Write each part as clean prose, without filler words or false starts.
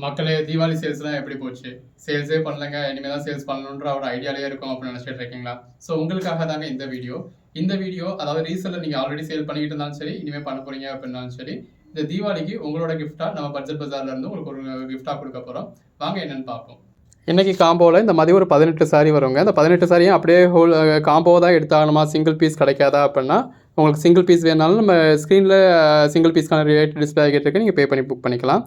மக்களே தீபாவளி சேல்ஸ்லாம் எப்படி போச்சு? சேல்ஸே பண்ணலங்க. இனிமே தான் சேல்ஸ் பண்ணணுன்ற ஒரு ஐடியாலயே இருக்கோம் அப்படின்னு நினைச்சிட்டு இருக்கீங்களா? ஸோ உங்களுக்காக தாங்க இந்த வீடியோ. இந்த வீடியோ அதாவது ரீசெல்ல நீங்க ஆல்ரெடி சேல் பண்ணிக்கிட்டு இருந்தாலும் சரி, இனிமே பண்ண போறீங்க அப்படின்னாலும் சரி, இந்த தீபாவளிக்கு உங்களோட கிஃப்ட்டா நம்ம பட்ஜெட் பஜார்ல இருந்து உங்களுக்கு ஒரு கிஃப்ட்டா குடுக்க போறோம். வாங்க என்னன்னு பார்ப்போம். இன்னைக்கு காம்போல இந்த மாதிரி ஒரு 18 சாரி வருங்க. இந்த 18 சாரியும் அப்படியே காம்போ தான் எடுத்தாகணுமா? சிங்கிள் பீஸ் கிடைக்காதா அப்படின்னா, உங்களுக்கு சிங்கிள் பீஸ் வேணாலும் நம்ம ஸ்க்ரீனில் சிங்கிள் பீஸ்க்கான ரேட் டிஸ்பிளே ஆகிட்டு இருக்கு. நீங்கள் பே பண்ணி புக் பண்ணிக்கலாம்.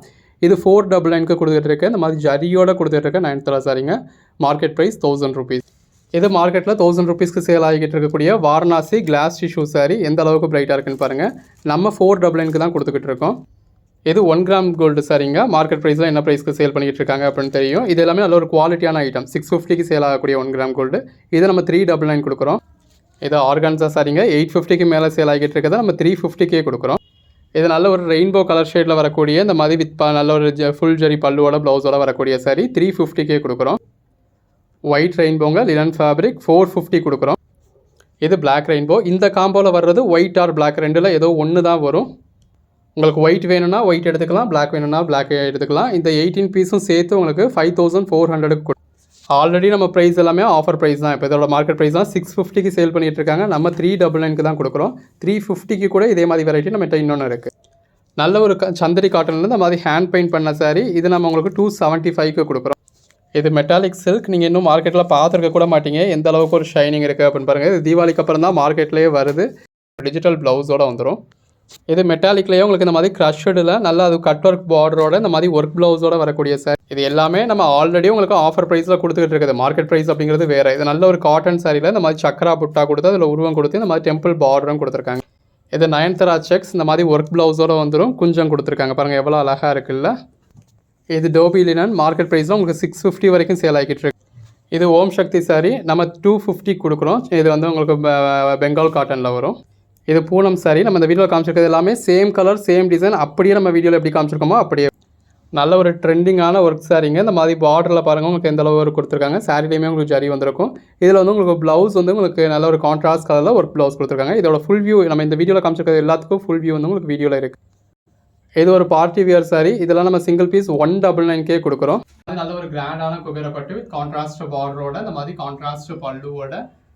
இது 499 கொடுத்துட்ருக்கு. இந்த மாதிரி ஜரியோட கொடுத்துட்ருக்க நயன்தாரா சாரிங்க. Market price 1000 rupees. இது மார்க்கெட்டில் 1000 ருபீஸ்க்கு சேல் ஆகிட்டு இருக்கக்கூடிய வாரணாசி கிளாஸ் டிஷ்யூ சாரி எந்த அளவுக்கு பிரைட்டாக இருக்குன்னு பாருங்கள். நம்ம 499 தான் கொடுத்துக்கிட்டு இருக்கோம். இது 1 கிராம் கோல்டு சாரிங்க. மார்க்கெட் ப்ரைஸில் என்ன ப்ரைஸ்க்கு சேல் பண்ணிக்கிட்டு இருக்காங்க அப்படின்னு தெரியும். இது எல்லாமே நல்ல ஒரு குவாலிட்டியான ஐட்டம். 650க்கு சேல் ஆகக்கூடிய 1 கிராம் கோல்டு. இதை நம்ம 399 கொடுக்குறோம். இது ஆர்கான்ஸா சாரிங்க. 850க்கு மேலே சேல் ஆகிட்டு இருக்கிறத நம்ம 350க்கே கொடுக்குறோம். இது நல்ல ஒரு ரெயின்போ கலர் ஷேடில் வரக்கூடிய இந்த மாதிரி நல்ல ஒரு ஃபுல் ஜரி பல்லுவோட ப்ளவுஸோட வரக்கூடிய சாரி 350க்கே கொடுக்குறோம். ஒயிட் ரெயின்போங்க, லினன் ஃபேப்ரிக் 450 கொடுக்குறோம். இது பிளாக் ரெயின்போ. இந்த காம்போவில் வர்றது ஒயிட் ஆர் பிளாக் ரெண்டில் ஏதோ ஒன்று தான் வரும். உங்களுக்கு ஒயிட் வேணும்னா ஒயிட் எடுத்துக்கலாம், பிளாக் வேணும்னா பிளாக் எடுத்துக்கலாம். இந்த 18 பீஸும் சேர்த்து உங்களுக்கு 5400க்கு ஆல்ரெடி நம்ம ப்ரைஸ் எல்லாமே ஆஃபர் ப்ரைஸ் தான். இப்போ இதோட மார்க்கெட் ப்ரைஸ் தான் 650க்கு சேல் பண்ணிகிட்டு இருக்காங்க. நம்ம 399க்கு தான் கொடுக்குறோம். 350க்கு கூட இதே மாதிரி வெரைட்டி நம்மகிட்ட இன்னொன்று இருக்குது. நல்ல ஒரு சந்தரி காட்டனில் இந்த மாதிரி ஹேண்ட் பெயிண்ட் பண்ண சாரி. இது நம்ம உங்களுக்கு 275க்கு கொடுக்குறோம். இது மெட்டாலிக் சில்க். நீங்கள் இன்னும் மார்க்கெட்டில் பார்த்துருக்க கூட மாட்டீங்க எந்த அளவுக்கு ஒரு ஷைனிங் இருக்குது அப்படின்னு பாருங்கள். இது தீபாவளிக்கு அப்புறம் தான் மார்க்கெட்லேயே வருது. டிஜிட்டல் ப்ளவுஸோடு வந்துடும். இது மெட்டாலிக்லேயே உங்களுக்கு இந்த மாதிரி க்ரஷ்டில் நல்லா அது கட் ஒர்க் பார்டரோட இந்த மாதிரி ஒர்க் ப்ளவுஸோட வரக்கூடிய சாரி. இது எல்லாமே நம்ம ஆல்ரெடி உங்களுக்கு ஆஃபர் ப்ரைஸில் கொடுத்துக்கிட்டு இருக்குது. மார்க்கெட் ப்ரைஸ் அப்படிங்கிறது வேறு. இது நல்ல ஒரு காட்டன் சாரியில் இந்த மாதிரி சக்கரா புட்டா கொடுத்து அதில் உருவம் கொடுத்து இந்த மாதிரி டெம்பிள் பார்டரும் கொடுத்துருக்காங்க. இது நயன்தாரா செக்ஸ் இந்த மாதிரி ஒர்க் ப்ளவுஸோடு வந்துடும். கொஞ்சம் கொடுத்துருக்காங்க பாருங்கள், எவ்வளோ அழகாக இருக்குல்ல. இது டோபி லினன். மார்க்கெட் ப்ரைஸில் உங்களுக்கு 650 வரைக்கும் சேல் ஆகிட்டு இருக்கு. இது ஓம் சக்தி சாரி நம்ம 250 கொடுக்குறோம். இது வந்து உங்களுக்கு பெங்கால் காட்டனில் வரும். இது பூனம் சாரி. நம்ம இந்த வீடியோவில் காமிச்சிருக்கிறது எல்லாமே சேம் கலர் சேம் டிசைன். அப்படியே நம்ம வீடியோவில் எப்படி காமிச்சிருக்கோமோ அப்படியே நல்ல ஒரு ட்ரெண்டிங்கான ஒர்க் சாரிங்க. இந்த மாதிரி பார்டரில் பாருங்கள் உங்களுக்கு எந்த அளவு ஒர்க் கொடுத்துருக்காங்க. சாரிலையுமே உங்களுக்கு ஜரி வந்திருக்கும். இதில் வந்து உங்களுக்கு ப்ளவுஸ் வந்து உங்களுக்கு நல்ல ஒரு கான்ட்ராஸ்ட் கலரில் ஒர்க் ப்ளவுஸ் கொடுத்துருக்காங்க. இதோட ஃபுல் வியூ நம்ம இந்த வீடியோவில் காமிச்சிருக்கிறது எல்லாத்துக்கும் ஃபுல் வியூ வந்து உங்களுக்கு வீடியோவில் இருக்குது. இது ஒரு பார்ட்டி வியர் சாரி. இதெல்லாம் நம்ம சிங்கிள் பீஸ் 199க்கே கொடுக்குறோம். நல்ல ஒரு கிராண்டான குபேரப்பட்டு கான்ட்ராஸ்ட் பார்டரோட இந்த மாதிரி கான்ட்ராஸ்ட் பல்லுவோட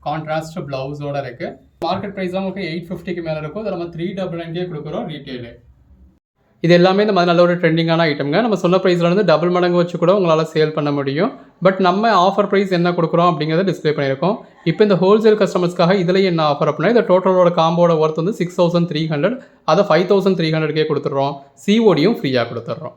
கான்ட்ராஸ்ட் ப்ளவுஸோட இருக்குது. மார்க்கெட் ப்ரைஸ் தான் உங்களுக்கு 850க்கு மேலே இருக்கும். இதில் நம்ம 399க்கே கொடுக்குறோம் ரீட்டெயிலு. இது எல்லாமே இந்த மாதிரி நல்ல ஒரு ட்ரெண்டிங்கான ஐட்டம்ங்க. நம்ம சொன்ன ப்ரைஸ்லேருந்து டபுள் மடங்கு வச்சு கூட உங்களால் சேல் பண்ண முடியும். பட் நம்ம ஆஃபர் ப்ரைஸ் என்ன கொடுக்குறோம் அப்படிங்கிறத டிஸ்பிளே பண்ணியிருக்கோம். இப்போ இந்த ஹோல்சேல் கஸ்டமர்ஸ்க்காக இதில் என்ன ஆஃபர் அப்படின்னா இந்த டோட்டலோட காம்போட ஒர்த் வந்து 6300. அதை 5300க்கே கொடுத்துட்றோம். சிஓடியும் ஃப்ரீயாக கொடுத்துட்றோம்.